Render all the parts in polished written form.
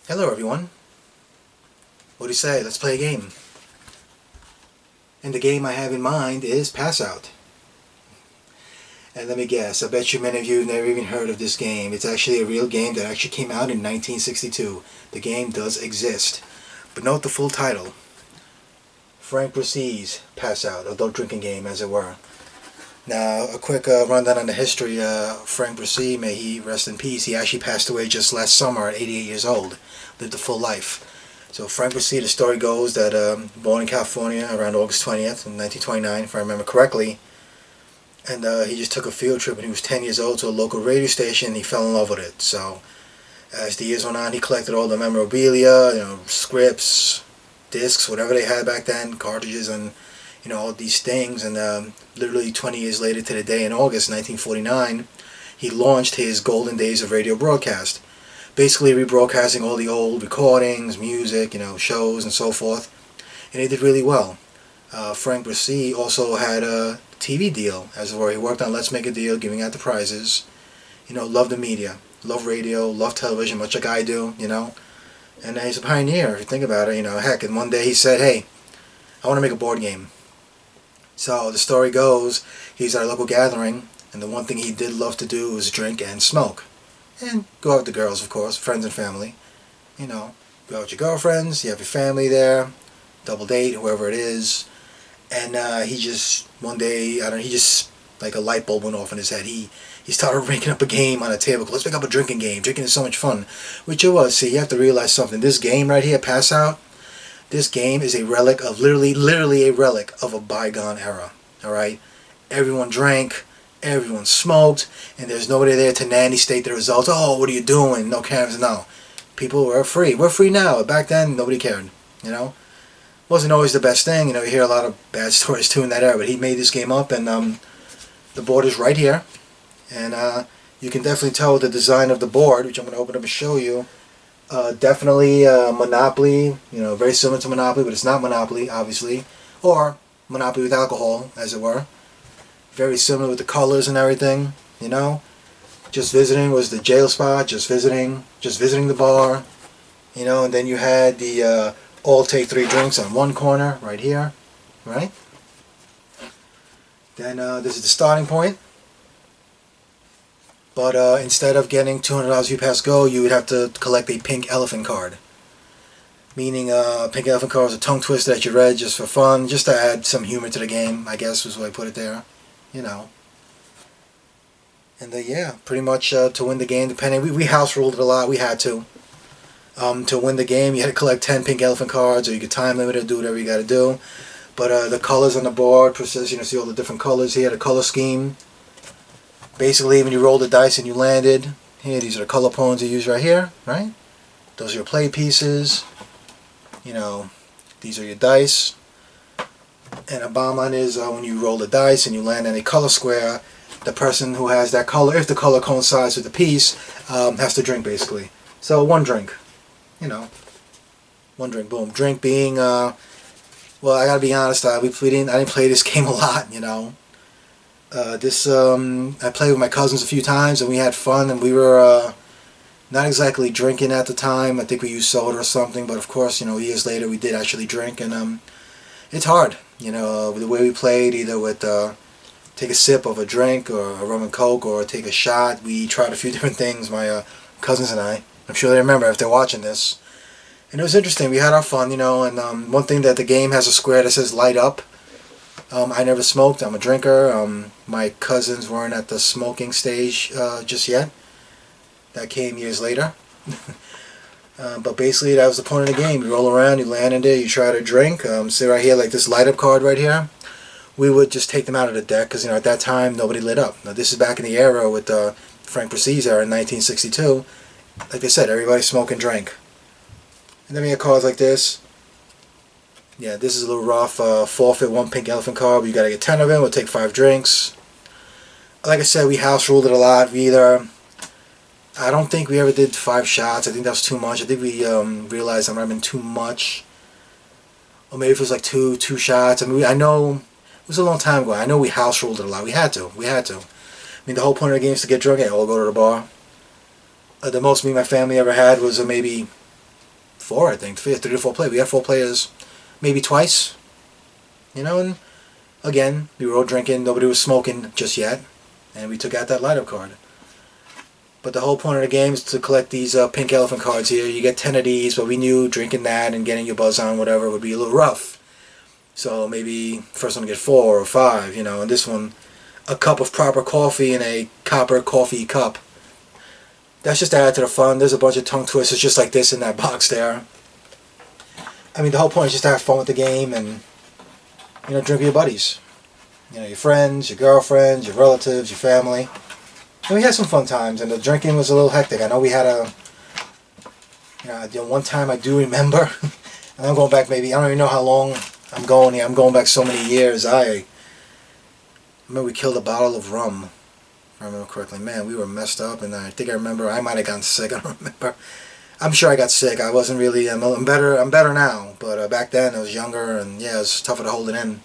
Hello everyone. What do you say? Let's play a game. And the game I have in mind is Passout. And let me guess, I bet you many of you have never even heard of this game. It's actually a real game that actually came out in 1962. The game does exist. But note the full title. Frank Bressy's Passout, adult drinking game as it were. Now, a quick rundown on the history. Frank Bressy, may he rest in peace, he actually passed away just last summer at 88 years old. Lived a full life. So Frank Bressy, the story goes that born in California around August 20th in 1929, if I remember correctly, and he just took a field trip when he was 10 years old to a local radio station and he fell in love with it. So as the years went on, he collected all the memorabilia, scripts, discs, whatever they had back then, cartridges, and all these things. And literally 20 years later to the day, in August 1949, he launched his golden days of radio broadcast, basically rebroadcasting all the old recordings, music, shows and so forth. And he did really well. Frank Bressy also had a TV deal, as it were. He worked on Let's Make a Deal, giving out the prizes. Loved the media, loved radio, loved television, much like I do, And he's a pioneer, if you think about it, heck, and one day he said, hey, I want to make a board game. So the story goes, he's at a local gathering, and the one thing he did love to do was drink and smoke. And go out with the girls, of course, friends and family. Go out with your girlfriends, you have your family there, double date, whoever it is. And he just, one day, like a light bulb went off in his head. He started making up a game on a table. Let's make up a drinking game. Drinking is so much fun. Which it was. See, you have to realize something. This game right here, Passout, this game is a relic of, literally a relic of a bygone era. Alright? Everyone drank, everyone smoked, and there's nobody there to nanny state the results. Oh, what are you doing? No cameras, no. People were free. We're free now. Back then, nobody cared. Wasn't always the best thing. You hear a lot of bad stories too in that era, but he made this game up, and the board is right here. And you can definitely tell the design of the board, which I'm going to open up and show you. Definitely Monopoly, very similar to Monopoly, but it's not Monopoly, obviously. Or Monopoly with alcohol, as it were. Very similar with the colors and everything, Just visiting was the jail spot, just visiting the bar, and then you had the all take 3 drinks on one corner, right here, right? Then this is the starting point. But instead of getting $200 if you pass go, you would have to collect a pink elephant card. Meaning pink elephant card was a tongue twister that you read just for fun, just to add some humor to the game, I guess was why I put it there. And yeah, pretty much to win the game, depending, we house ruled it a lot, we had to. To win the game, you had to collect 10 pink elephant cards, or you could time limit it, do whatever you got to do. But the colors on the board, see all the different colors. He had a color scheme. Basically, when you roll the dice and you landed, here, these are the color pawns you use right here, right? Those are your play pieces. These are your dice. And a bomb on is when you roll the dice and you land in a color square, the person who has that color, if the color coincides with the piece, has to drink, basically. So one drink. One drink, boom. Drink being, well, I gotta be honest, I didn't play this game a lot, I played with my cousins a few times and we had fun, and we were not exactly drinking at the time. I think we used soda or something, but of course, years later we did actually drink, and it's hard, the way we played, either with take a sip of a drink or a rum and coke, or take a shot. We tried a few different things, my cousins and I. I'm sure they remember if they're watching this. And it was interesting. We had our fun, and one thing that the game has a square that says light up. I never smoked. I'm a drinker. My cousins weren't at the smoking stage just yet. That came years later. But basically that was the point of the game. You roll around, you land in there, you try to drink. See right here, like this light up card right here. We would just take them out of the deck because at that time nobody lit up. Now this is back in the era with Frank Bressy's era in 1962. Like I said, everybody smoked and drank. And then we had cards like this. Yeah, this is a little rough. Forfeit 1 pink elephant card. But you gotta get 10 of them. We'll take 5 drinks. Like I said, we house ruled it a lot. I don't think we ever did 5 shots. I think that was too much. I think we realized that might have been too much. Or maybe if it was like two shots. I know it was a long time ago. I know we house ruled it a lot. We had to. The whole point of the game is to get drunk and all go to the bar. The most me and my family ever had was maybe 4, I think. 3 to 4 players. We had 4 players maybe twice. You know, and again, we were all drinking. Nobody was smoking just yet. And we took out that light-up card. But the whole point of the game is to collect these pink elephant cards here. You get 10 of these, but we knew drinking that and getting your buzz on, whatever, would be a little rough. So maybe first one to get 4 or 5, you know. And this one, a cup of proper coffee in a copper coffee cup. That's just to add to the fun. There's a bunch of tongue twisters just like this in that box there. I mean, the whole point is just to have fun with the game and, you know, drink with your buddies. You know, your friends, your girlfriends, your relatives, your family. And we had some fun times, and the drinking was a little hectic. I know we had one time I do remember, and I'm going back maybe, I don't even know how long I'm going here. I'm going back so many years. I remember we killed a bottle of rum, if I remember correctly. Man, we were messed up, and I think I remember I might have gotten sick. I don't remember. I'm sure I got sick. I wasn't really, I'm better now, but back then I was younger, and yeah, it was tougher to hold it in.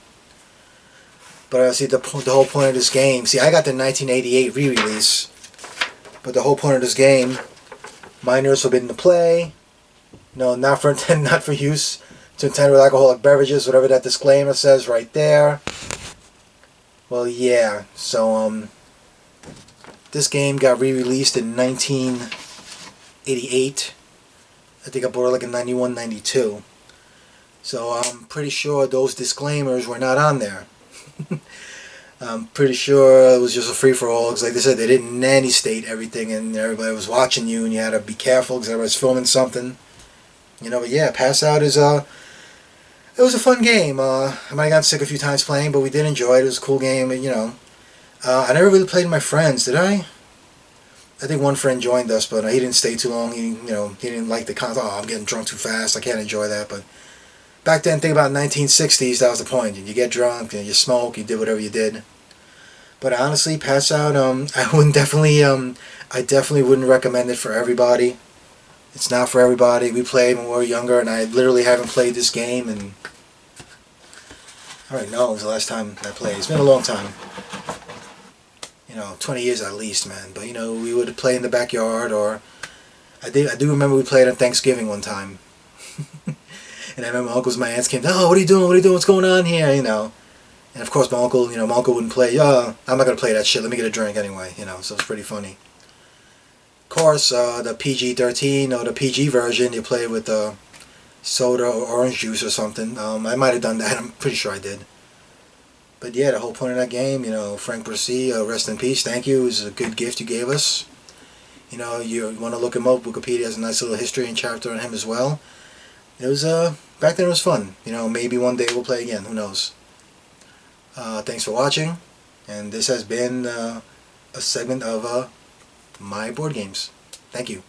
But see, the whole point of this game, see, I got the 1988 re-release, but the whole point of this game, minors forbidden to play, no, not for use to intend with alcoholic beverages, whatever that disclaimer says right there. Well, yeah, so, this game got re-released in 1988. I think I bought it like in 91, 92. So I'm pretty sure those disclaimers were not on there. I'm pretty sure it was just a free-for-all, because like they said, they didn't nanny state everything, and everybody was watching you, and you had to be careful because everybody's filming something. You know, but yeah, Passout is it was a fun game. I might have gotten sick a few times playing, but we did enjoy it. It was a cool game, you know. I never really played with my friends, did I? I think one friend joined us, but he didn't stay too long. He didn't like the concept. Oh, I'm getting drunk too fast. I can't enjoy that, but back then, think about 1960s, that was the point. You get drunk, you smoke, you did whatever you did. But honestly, Passout, I definitely wouldn't recommend it for everybody. It's not for everybody. We played when we were younger, and I literally haven't played this game, and I don't know, it was the last time I played. It's been a long time. You know, 20 years at least, man. But, you know, we would play in the backyard, or I do remember we played on Thanksgiving one time. And I remember my uncles and my aunts came, oh, what are you doing? What are you doing? What's going on here? You know. And of course my uncle wouldn't play. I'm not going to play that shit. Let me get a drink anyway. You know, so it's pretty funny. Of course, the PG-13 or the PG version, you play with soda or orange juice or something. I might have done that. I'm pretty sure I did. But yeah, the whole point of that game, you know, Frank Brissy, rest in peace. Thank you. It was a good gift you gave us. You know, you want to look him up. Wikipedia has a nice little history and chapter on him as well. It was, back then it was fun. You know, maybe one day we'll play again. Who knows? Thanks for watching. And this has been a segment of my board games. Thank you.